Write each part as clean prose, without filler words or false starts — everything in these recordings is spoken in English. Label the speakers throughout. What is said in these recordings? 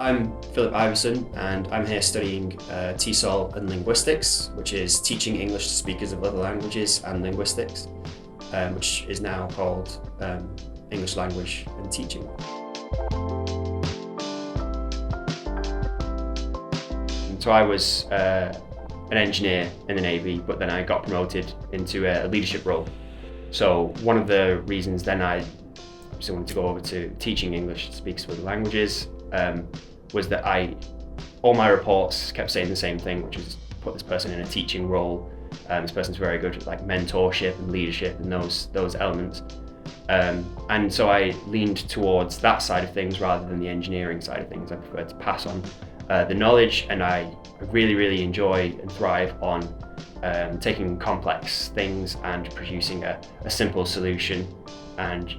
Speaker 1: I'm Philip Iverson and I'm here studying TESOL and linguistics, which is teaching English to speakers of other languages and linguistics, which is now called English Language and Teaching. So I was an engineer in the Navy, but then I got promoted into a leadership role. So one of the reasons then I wanted to go over to teaching English to speakers of other languages was that all my reports kept saying the same thing, which is put this person in a teaching role. This person's very good at like mentorship and leadership and those elements. And so I leaned towards that side of things rather than the engineering side of things. I prefer to pass on the knowledge, and I really enjoy and thrive on taking complex things and producing a simple solution, and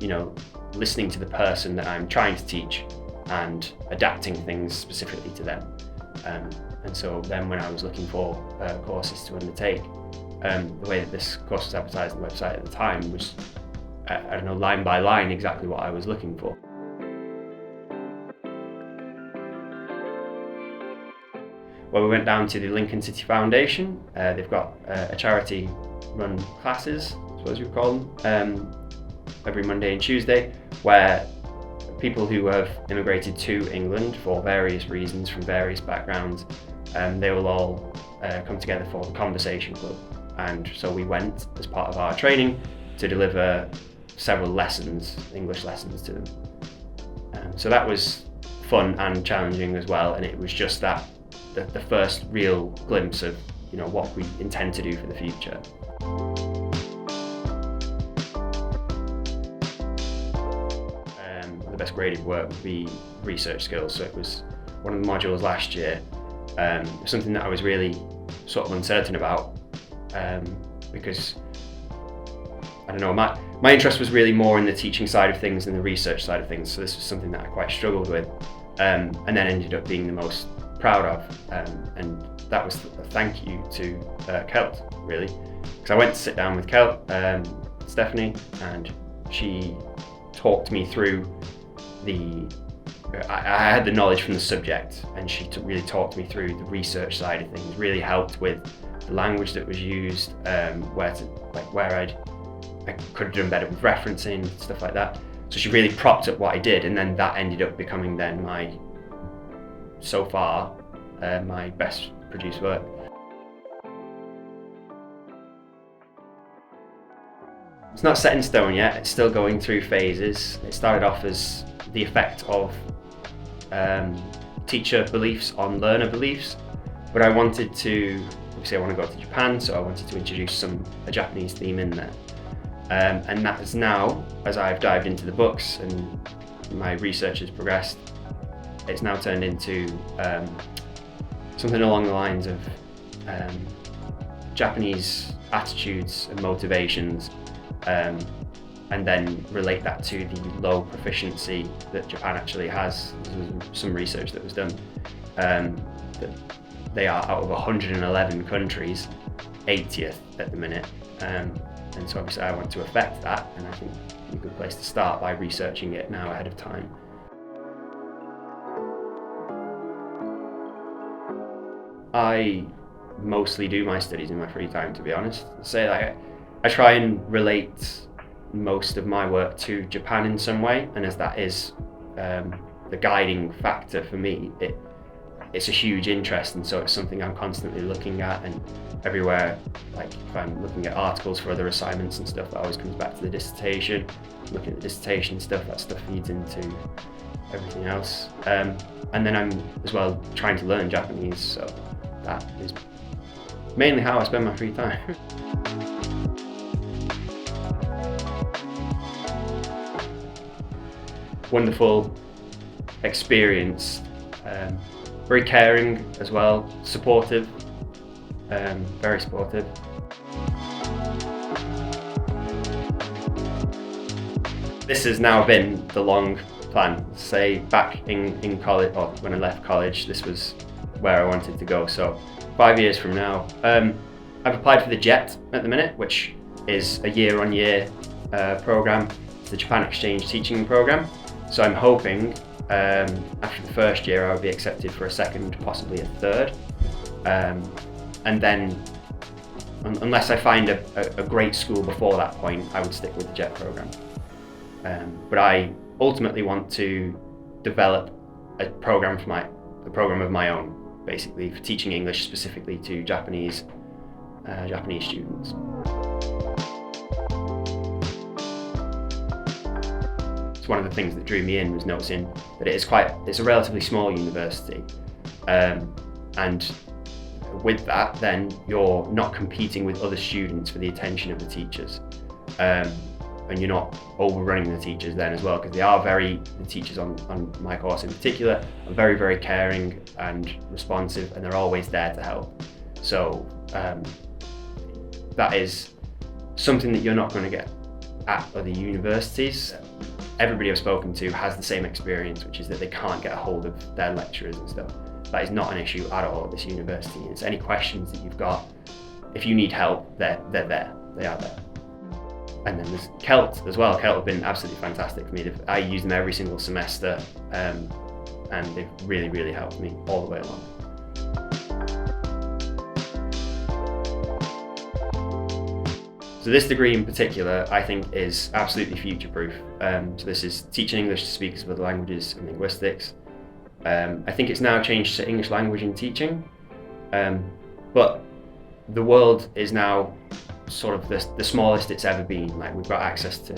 Speaker 1: listening to the person that I'm trying to teach and adapting things specifically to them. And so then when I was looking for courses to undertake, the way that this course was advertised on the website at the time was, I don't know, line by line exactly what I was looking for. Well, we went down to the Lincoln City Foundation. They've got a charity-run classes, I suppose you would call them, every Monday and Tuesday, where people who have immigrated to England for various reasons from various backgrounds, they will all come together for the Conversation Club. And so we went as part of our training to deliver several lessons, English lessons to them. So that was fun and challenging as well, and it was just the first real glimpse of what we intend to do for the future. The best graded work would be research skills. So it was one of the modules last year. Something that I was really sort of uncertain about, because I don't know, my interest was really more in the teaching side of things than the research side of things. So this was something that I quite struggled with, and then ended up being the most proud of. And that was a thank you to Kelt, really, because I went to sit down with Kelt, Stephanie, and she talked me through I had the knowledge from the subject, and she really talked me through the research side of things, really helped with the language that was used, where I could have done better with referencing, stuff like that. So she really propped up what I did, and then that ended up becoming then my best produced work. It's not set in stone yet, it's still going through phases. It started off as the effect of teacher beliefs on learner beliefs, but I wanted to, obviously I want to go to Japan, so I wanted to introduce a Japanese theme in there. And that is now, as I've dived into the books and my research has progressed, it's now turned into something along the lines of Japanese attitudes and motivations, and then relate that to the low proficiency that Japan actually has. There's some research that was done that they are, out of 111 countries, 80th at the minute. And so obviously I want to affect that, and I think it's a good place to start by researching it now ahead of time. I mostly do my studies in my free time, to be honest. I try and relate most of my work to Japan in some way, and as that is the guiding factor for me, it's a huge interest, and so it's something I'm constantly looking at, and everywhere, like if I'm looking at articles for other assignments and stuff, that always comes back to the dissertation. Looking at the dissertation stuff, that stuff feeds into everything else. And then I'm as well trying to learn Japanese, so that is mainly how I spend my free time. Wonderful, experienced, very caring as well, supportive, very supportive. This has now been the long plan. Say back in college, or when I left college, this was where I wanted to go. So 5 years from now, I've applied for the JET at the minute, which is a year-on-year program. It's the Japan Exchange Teaching Program. So I'm hoping after the first year I would be accepted for a second, possibly a third. And then, unless I find a great school before that point, I would stick with the JET program. But I ultimately want to develop a program of my own, basically, for teaching English specifically to Japanese students. So one of the things that drew me in was noticing that it's a relatively small university, and with that, then you're not competing with other students for the attention of the teachers, and you're not overrunning the teachers then as well, because the teachers on my course in particular are very, very caring and responsive, and they're always there to help. So that is something that you're not going to get at other universities. Everybody I've spoken to has the same experience, which is that they can't get a hold of their lecturers and stuff. That is not an issue at all at this university. It's any questions that you've got, if you need help, they're there. They are there. And then there's Celt as well. Celt have been absolutely fantastic for me. I use them every single semester, and they've really, really helped me all the way along. So this degree in particular, I think, is absolutely future-proof. So this is teaching English to speakers of other languages and linguistics. I think it's now changed to English language and teaching, but the world is now sort of the smallest it's ever been. Like, we've got access to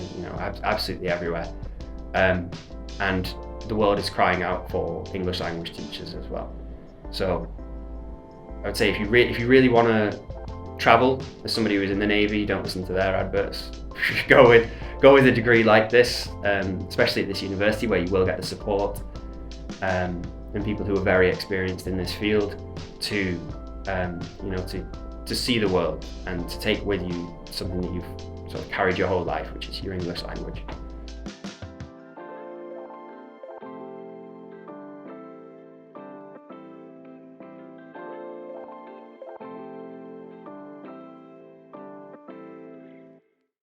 Speaker 1: absolutely everywhere, and the world is crying out for English language teachers as well. So I would say if you really want to travel as somebody who's in the Navy, don't listen to their adverts. go with a degree like this, especially at this university where you will get the support and people who are very experienced in this field to see the world and to take with you something that you've sort of carried your whole life, which is your English language.